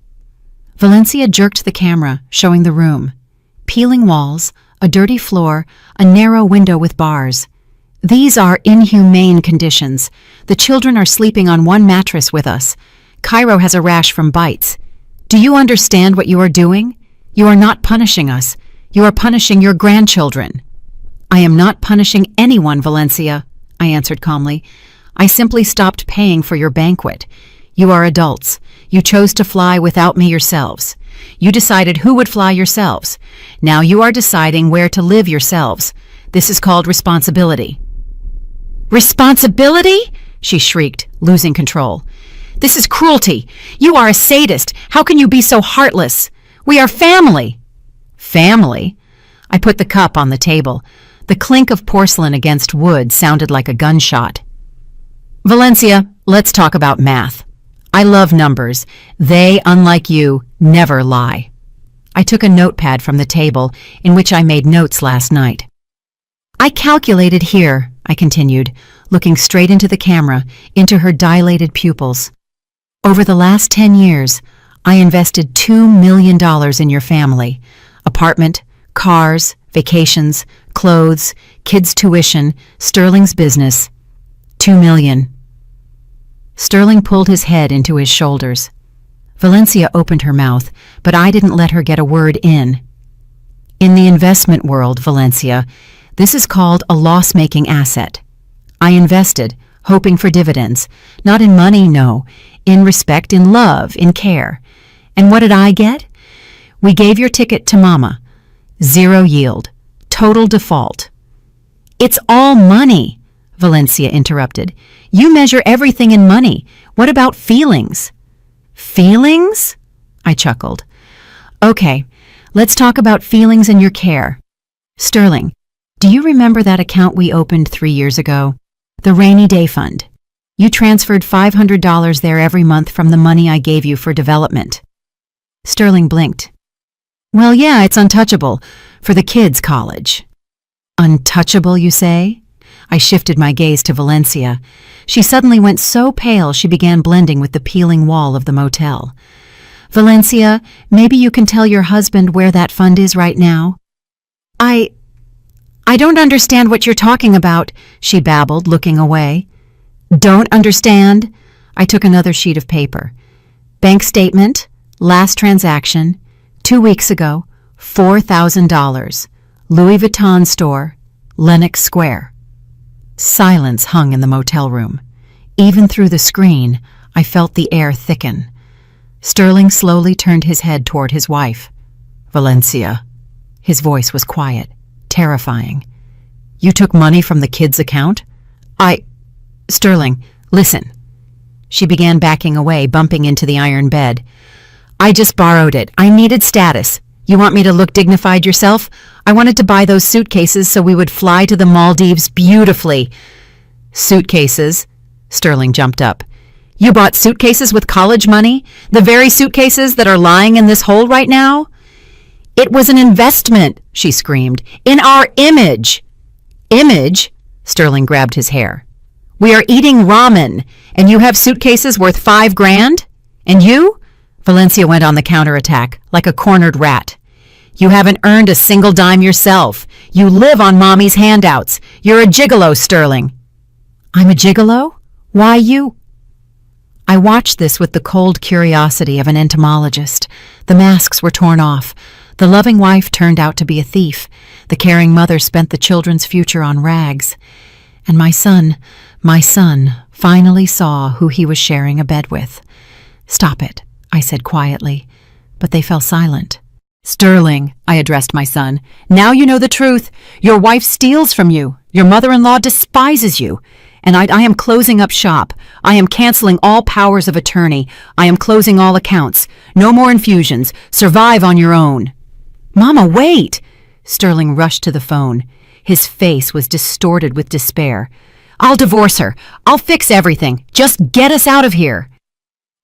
Valencia jerked the camera, showing the room. Peeling walls, a dirty floor, a narrow window with bars. These are inhumane conditions. The children are sleeping on one mattress with us. Cairo has a rash from bites. Do you understand what you are doing? You are not punishing us. You are punishing your grandchildren." "I am not punishing anyone, Valencia," I answered calmly. "I simply stopped paying for your banquet. You are adults. You chose to fly without me yourselves. You decided who would fly yourselves. Now you are deciding where to live yourselves. This is called responsibility." "Responsibility?" she shrieked, losing control. "This is cruelty. You are a sadist. How can you be so heartless? We are family." "Family?" I put the cup on the table. The clink of porcelain against wood sounded like a gunshot. "Valencia, let's talk about math. I love numbers. They, unlike you, never lie." I took a notepad from the table in which I made notes last night. "I calculated here," I continued, looking straight into the camera, into her dilated pupils. "Over the last 10 years, I invested $2 million in your family. Apartment, cars, vacations, clothes, kids' tuition, Sterling's business. $2 million. Sterling pulled his head into his shoulders. Valencia opened her mouth, but I didn't let her get a word in. "In the investment world, Valencia, this is called a loss-making asset. I invested, hoping for dividends. Not in money, no. In respect, in love, in care. And what did I get? We gave your ticket to Mama. 0 yield. Total default." "It's all money," Valencia interrupted. "You measure everything in money. What about feelings?" "Feelings?" I chuckled. "Okay, let's talk about feelings and your care. Sterling, do you remember that account we opened 3 years ago? The rainy day fund. You transferred $500 there every month from the money I gave you for development." Sterling blinked. "Well, yeah, it's untouchable. For the kids' college." "Untouchable, you say?" I shifted my gaze to Valencia. She suddenly went so pale she began blending with the peeling wall of the motel. "Valencia, maybe you can tell your husband where that fund is right now?" I don't understand what you're talking about," she babbled, looking away. "Don't understand?" I took another sheet of paper. "Bank statement, last transaction, 2 weeks ago, $4,000, Louis Vuitton store, Lenox Square." Silence hung in the motel room. Even through the screen, I felt the air thicken. Sterling slowly turned his head toward his wife. "Valencia." His voice was quiet, terrifying. "You took money from the kids' account?" Sterling, listen." She began backing away, bumping into the iron bed. "I just borrowed it. I needed status. You want me to look dignified yourself? I wanted to buy those suitcases so we would fly to the Maldives beautifully." "Suitcases?" Sterling jumped up. "You bought suitcases with college money? The very suitcases that are lying in this hole right now?" "It was an investment," she screamed, "in our image." "Image?" Sterling grabbed his hair. "We are eating ramen, and you have suitcases worth $5 grand? And you?" Valencia went on the counterattack, like a cornered rat. "You haven't earned a single dime yourself. You live on Mommy's handouts. You're a gigolo, Sterling." "I'm a gigolo? Why you?" I watched this with the cold curiosity of an entomologist. The masks were torn off. The loving wife turned out to be a thief. The caring mother spent the children's future on rags. And my son finally saw who he was sharing a bed with. "Stop it," I said quietly, but they fell silent. "Sterling," I addressed my son, "now you know the truth. Your wife steals from you. Your mother-in-law despises you. And I am closing up shop. I am canceling all powers of attorney. I am closing all accounts. No more infusions. Survive on your own." "Mama, wait!" Sterling rushed to the phone. His face was distorted with despair. "I'll divorce her. I'll fix everything. Just get us out of here."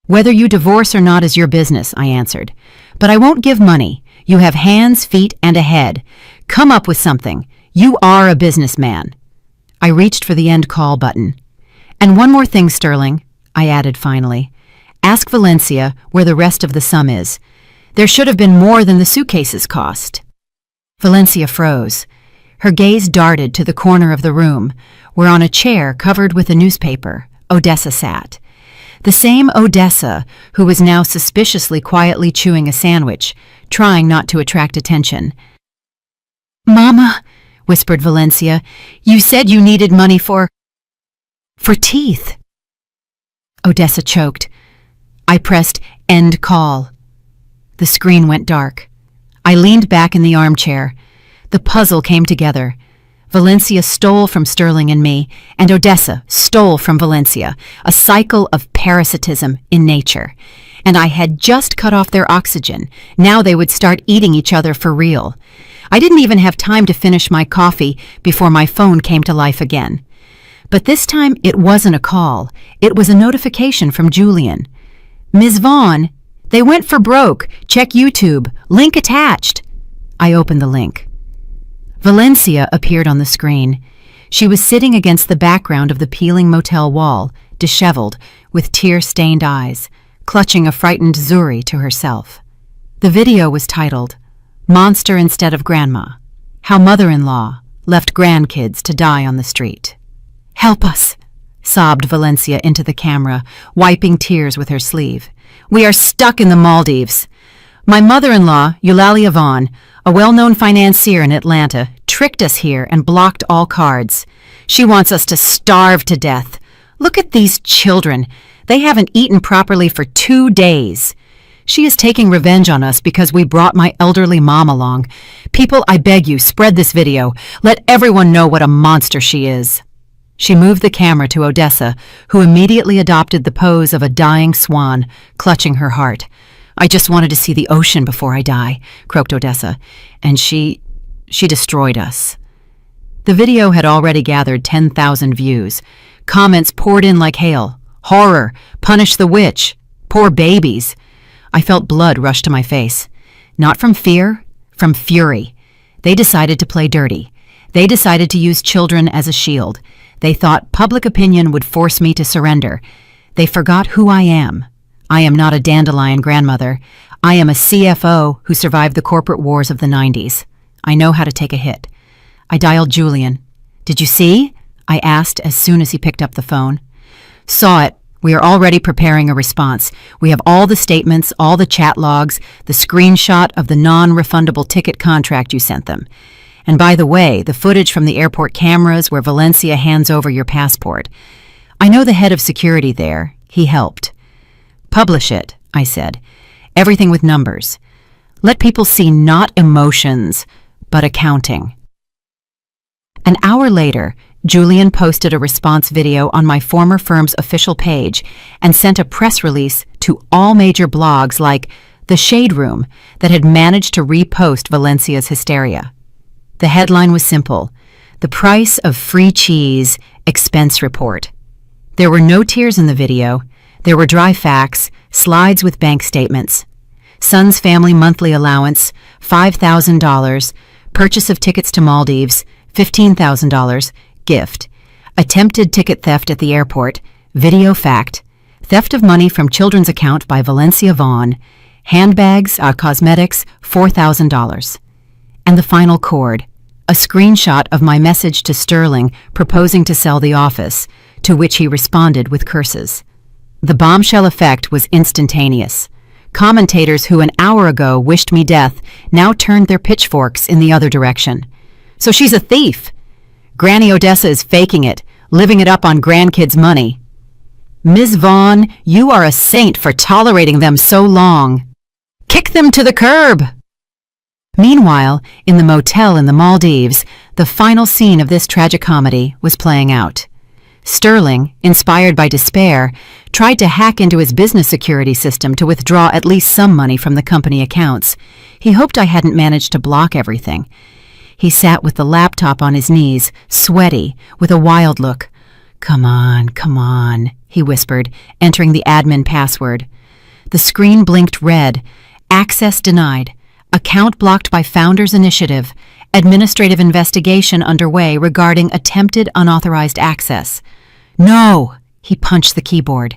"Whether you divorce or not is your business," I answered. "But I won't give money. You have hands, feet, and a head. Come up with something. You are a businessman." I reached for the end call button. "And one more thing, Sterling," I added finally. "Ask Valencia where the rest of the sum is. There should have been more than the suitcases cost." Valencia froze. Her gaze darted to the corner of the room, where on a chair covered with a newspaper, Odessa sat. The same Odessa who was now suspiciously quietly chewing a sandwich, trying not to attract attention. "Mama," whispered Valencia, "you said you needed money for teeth." Odessa choked. I pressed end call. The screen went dark. I leaned back in the armchair. The puzzle came together. Valencia stole from Sterling and me, and Odessa stole from Valencia, a cycle of parasitism in nature. And I had just cut off their oxygen. Now they would start eating each other for real. I didn't even have time to finish my coffee before my phone came to life again. But this time it wasn't a call. It was a notification from Julian. "Ms. Vaughn, they went for broke. Check YouTube. Link attached." I opened the link. Valencia appeared on the screen. She was sitting against the background of the peeling motel wall, disheveled, with tear-stained eyes, clutching a frightened Zuri to herself. The video was titled, "Monster Instead of Grandma: How Mother-in-Law Left Grandkids to Die on the Street." "Help us," sobbed Valencia into the camera, wiping tears with her sleeve. "We are stuck in the Maldives. My mother-in-law, Eulalia Vaughn, a well-known financier in Atlanta, tricked us here and blocked all cards. She wants us to starve to death. Look at these children. They haven't eaten properly for 2 days. She is taking revenge on us because we brought my elderly mom along. People, I beg you, spread this video. Let everyone know what a monster she is." She moved the camera to Odessa, who immediately adopted the pose of a dying swan, clutching her heart. "I just wanted to see the ocean before I die," croaked Odessa, and she destroyed us. The video had already gathered 10,000 views. Comments poured in like hail. "Horror! Punish the witch! Poor babies!" I felt blood rush to my face. Not from fear, from fury. They decided to play dirty. They decided to use children as a shield. They thought public opinion would force me to surrender. They forgot who I am. I am not a dandelion grandmother. I am a CFO who survived the corporate wars of the 90s. I know how to take a hit. I dialed Julian. "Did you see?" I asked as soon as he picked up the phone. "Saw it. We are already preparing a response. We have all the statements, all the chat logs, the screenshot of the non-refundable ticket contract you sent them. And by the way, the footage from the airport cameras where Valencia hands over your passport. I know the head of security there. He helped." "Publish it," I said. "Everything with numbers. Let people see not emotions, but accounting." An hour later, Julian posted a response video on my former firm's official page and sent a press release to all major blogs like The Shade Room that had managed to repost Valencia's hysteria. The headline was simple: "The price of free cheese, expense report." There were no tears in the video. There were dry facts, slides with bank statements. Son's family monthly allowance, $5,000. Purchase of tickets to Maldives, $15,000. Gift. Attempted ticket theft at the airport. Video fact. Theft of money from children's account by Valencia Vaughn. Handbags, cosmetics, $4,000. And the final chord. A screenshot of my message to Sterling proposing to sell the office, to which he responded with curses. The bombshell effect was instantaneous. Commentators who an hour ago wished me death now turned their pitchforks in the other direction. "So she's a thief. Granny Odessa is faking it, living it up on grandkids' money. Ms. Vaughn, you are a saint for tolerating them so long. Kick them to the curb." Meanwhile, in the motel in the Maldives, the final scene of this tragicomedy was playing out. Sterling, inspired by despair, tried to hack into his business security system to withdraw at least some money from the company accounts. He hoped I hadn't managed to block everything. He sat with the laptop on his knees, sweaty, with a wild look. Come on," he whispered, entering the admin password. The screen blinked red. Access denied. Account blocked by Founders Initiative. Administrative investigation underway regarding attempted unauthorized access. "No!" He punched the keyboard.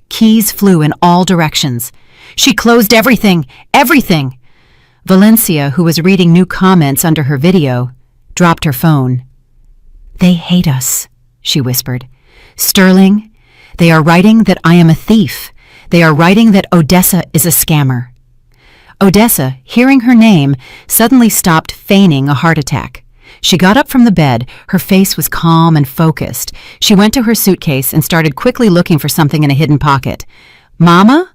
Keys flew in all directions. "She closed everything! Everything!" Valencia, who was reading new comments under her video, dropped her phone. "They hate us," she whispered. "Sterling, they are writing that I am a thief. They are writing that Odessa is a scammer." Odessa, hearing her name, suddenly stopped feigning a heart attack. She got up from the bed. Her face was calm and focused. She went to her suitcase and started quickly looking for something in a hidden pocket. "Mama?"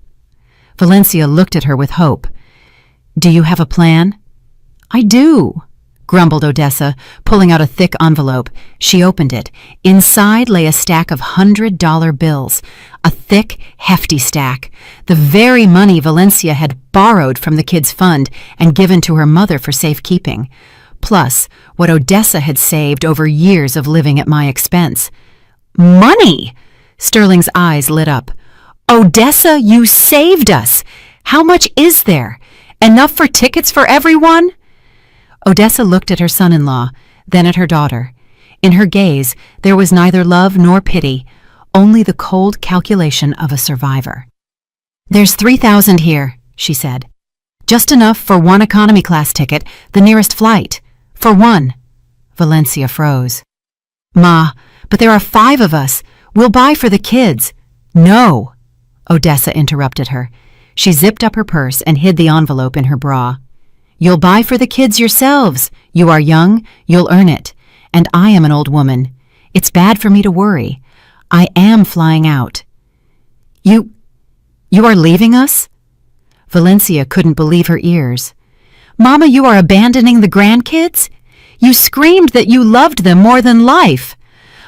Valencia looked at her with hope. "Do you have a plan?" "I do," grumbled Odessa, pulling out a thick envelope. She opened it. Inside lay a stack of $100 bills, a thick, hefty stack, the very money Valencia had borrowed from the kids' fund and given to her mother for safekeeping, plus what Odessa had saved over years of living at my expense. "Money!" Sterling's eyes lit up. "Odessa, you saved us! How much is there? Enough for tickets for everyone?" Odessa looked at her son-in-law, then at her daughter. In her gaze, there was neither love nor pity, only the cold calculation of a survivor. "There's 3,000 here," she said. "Just enough for one economy class ticket, the nearest flight. For one." Valencia froze. "Ma, but there are 5 of us. We'll buy for the kids." "No," Odessa interrupted her. She zipped up her purse and hid the envelope in her bra. "You'll buy for the kids yourselves. You are young, you'll earn it. And I am an old woman. It's bad for me to worry. I am flying out." You are leaving us?" Valencia couldn't believe her ears. "Mama, you are abandoning the grandkids? You screamed that you loved them more than life."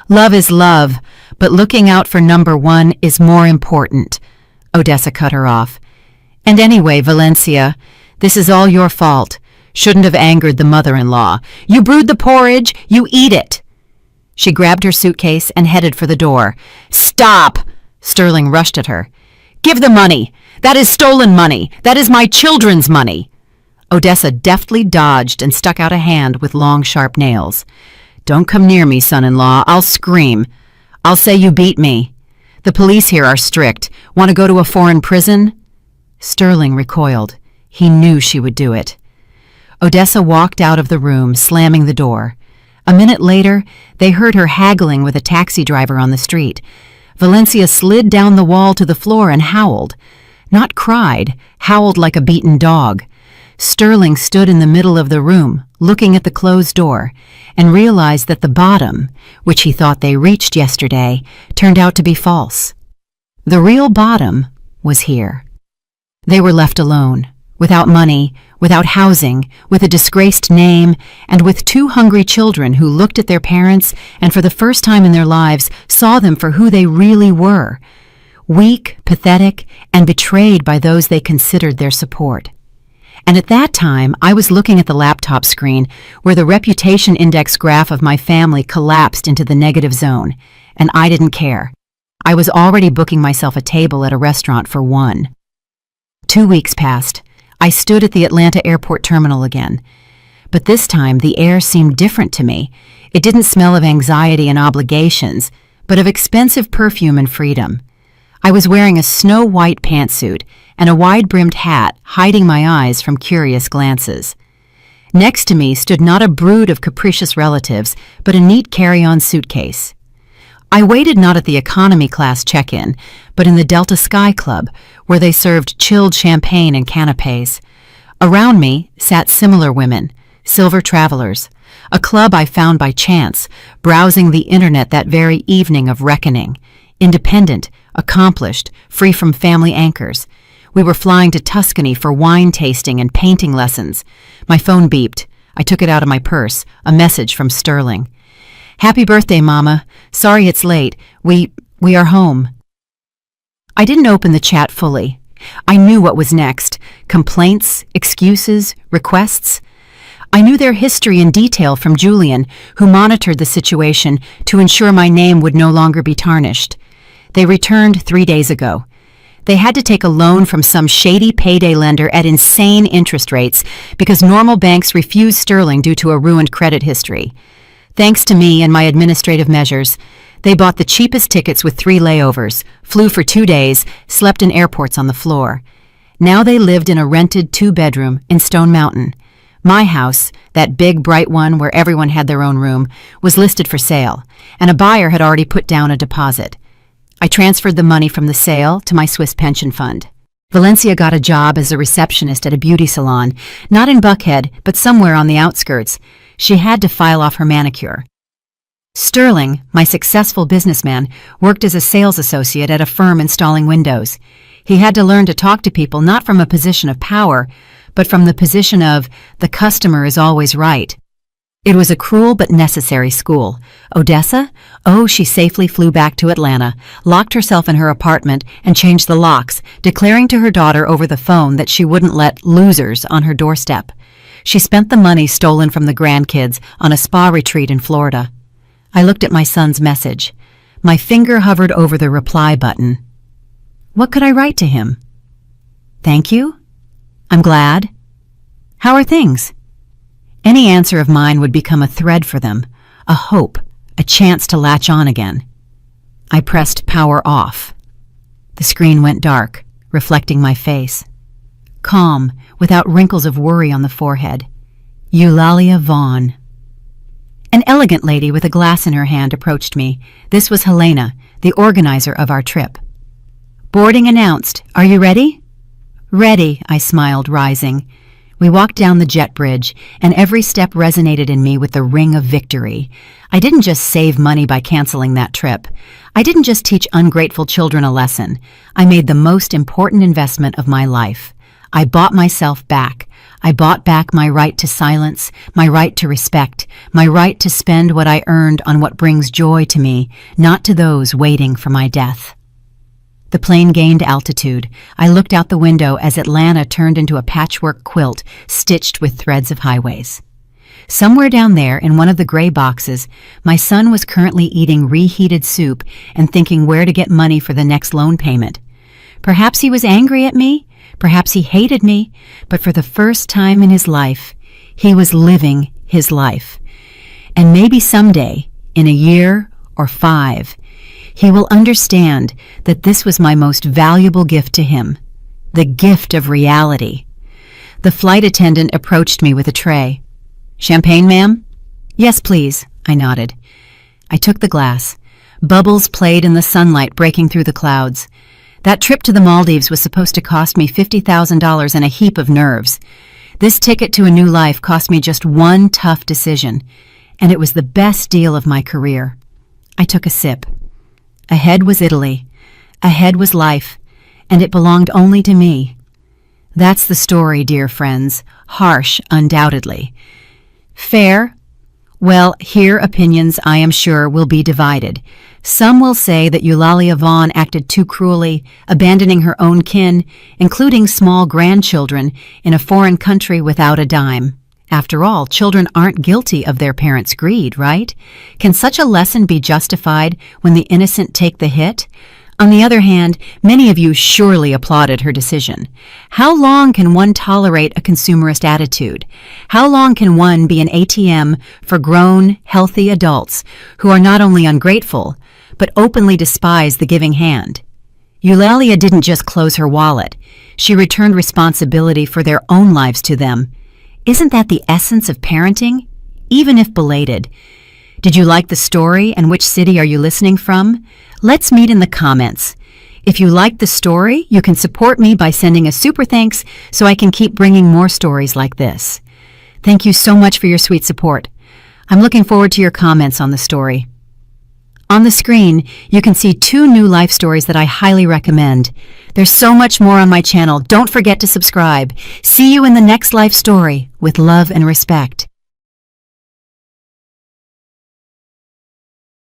"Love is love, but looking out for number one is more important," Odessa cut her off. "And anyway, Valencia, this is all your fault. Shouldn't have angered the mother-in-law. You brewed the porridge, you eat it." She grabbed her suitcase and headed for the door. "Stop!" Sterling rushed at her. "Give the money! That is stolen money! That is my children's money!" Odessa deftly dodged and stuck out a hand with long, sharp nails. "Don't come near me, son-in-law. I'll scream. I'll say you beat me. The police here are strict. Want to go to a foreign prison?" Sterling recoiled. He knew she would do it. Odessa walked out of the room, slamming the door. A minute later, they heard her haggling with a taxi driver on the street. Valencia slid down the wall to the floor and howled. Not cried, howled like a beaten dog. Sterling stood in the middle of the room, looking at the closed door, and realized that the bottom, which he thought they reached yesterday, turned out to be false. The real bottom was here. They were left alone, without money, without housing, with a disgraced name, and with 2 hungry children who looked at their parents and for the first time in their lives saw them for who they really were, weak, pathetic, and betrayed by those they considered their support. And at that time, I was looking at the laptop screen where the reputation index graph of my family collapsed into the negative zone, and I didn't care. I was already booking myself a table at a restaurant for 1. 2 weeks passed. I stood at the Atlanta airport terminal again. But this time, the air seemed different to me. It didn't smell of anxiety and obligations, but of expensive perfume and freedom. I was wearing a snow-white pantsuit and a wide-brimmed hat, hiding my eyes from curious glances. Next to me stood not a brood of capricious relatives, but a neat carry-on suitcase. I waited not at the economy class check-in, but in the Delta Sky Club, where they served chilled champagne and canapes. Around me sat similar women, silver travelers, a club I found by chance, browsing the internet that very evening of reckoning. Independent, accomplished, free from family anchors. We were flying to Tuscany for wine tasting and painting lessons. My phone beeped. I took it out of my purse, a message from Sterling. "Happy birthday, Mama. Sorry it's late. We are home." I didn't open the chat fully. I knew what was next. Complaints, excuses, requests. I knew their history in detail from Julian, who monitored the situation to ensure my name would no longer be tarnished. They returned 3 days ago. They had to take a loan from some shady payday lender at insane interest rates because normal banks refused Sterling due to a ruined credit history. Thanks to me and my administrative measures, they bought the cheapest tickets with 3 layovers, flew for 2 days, slept in airports on the floor. Now they lived in a rented 2-bedroom in Stone Mountain. My house, that big, bright one where everyone had their own room, was listed for sale, and a buyer had already put down a deposit. I transferred the money from the sale to my Swiss pension fund. Valencia got a job as a receptionist at a beauty salon, not in Buckhead, but somewhere on the outskirts. She had to file off her manicure. Sterling, my successful businessman, worked as a sales associate at a firm installing windows. He had to learn to talk to people not from a position of power, but from the position of, the customer is always right. It was a cruel but necessary school. Odessa? Oh, she safely flew back to Atlanta, locked herself in her apartment, and changed the locks, declaring to her daughter over the phone that she wouldn't let losers on her doorstep. She spent the money stolen from the grandkids on a spa retreat in Florida. I looked at my son's message. My finger hovered over the reply button. What could I write to him? Thank you? I'm glad. How are things? Any answer of mine would become a thread for them, a hope, a chance to latch on again. I pressed power off. The screen went dark, reflecting my face. Calm, without wrinkles of worry on the forehead. Eulalia Vaughn. An elegant lady with a glass in her hand approached me. This was Helena, the organizer of our trip. Boarding announced. Are you ready? Ready, I smiled, rising. We walked down the jet bridge, and every step resonated in me with the ring of victory. I didn't just save money by canceling that trip. I didn't just teach ungrateful children a lesson. I made the most important investment of my life. I bought myself back. I bought back my right to silence, my right to respect, my right to spend what I earned on what brings joy to me, not to those waiting for my death. The plane gained altitude. I looked out the window as Atlanta turned into a patchwork quilt stitched with threads of highways. Somewhere down there in one of the gray boxes, my son was currently eating reheated soup and thinking where to get money for the next loan payment. Perhaps he was angry at me, perhaps he hated me, but for the first time in his life, he was living his life. And maybe someday, in a year or 5, he will understand that this was my most valuable gift to him, the gift of reality. The flight attendant approached me with a tray. Champagne, ma'am? Yes, please, I nodded. I took the glass. Bubbles played in the sunlight breaking through the clouds. That trip to the Maldives was supposed to cost me $50,000 and a heap of nerves. This ticket to a new life cost me just one tough decision, and it was the best deal of my career. I took a sip. Ahead was Italy. Ahead was life, and it belonged only to me. That's the story, dear friends. Harsh, undoubtedly. Fair? Well, here opinions, I am sure, will be divided. Some will say that Eulalia Vaughn acted too cruelly, abandoning her own kin, including small grandchildren, in a foreign country without a dime. After all, children aren't guilty of their parents' greed, right? Can such a lesson be justified when the innocent take the hit? On the other hand, many of you surely applauded her decision. How long can one tolerate a consumerist attitude? How long can one be an ATM for grown, healthy adults who are not only ungrateful, but openly despise the giving hand? Eulalia didn't just close her wallet. She returned responsibility for their own lives to them. Isn't that the essence of parenting, even if belated? Did you like the story, and which city are you listening from? Let's meet in the comments. If you liked the story, you can support me by sending a super thanks so I can keep bringing more stories like this. Thank you so much for your sweet support. I'm looking forward to your comments on the story. On the screen, you can see 2 new life stories that I highly recommend. There's so much more on my channel. Don't forget to subscribe. See you in the next life story with love and respect.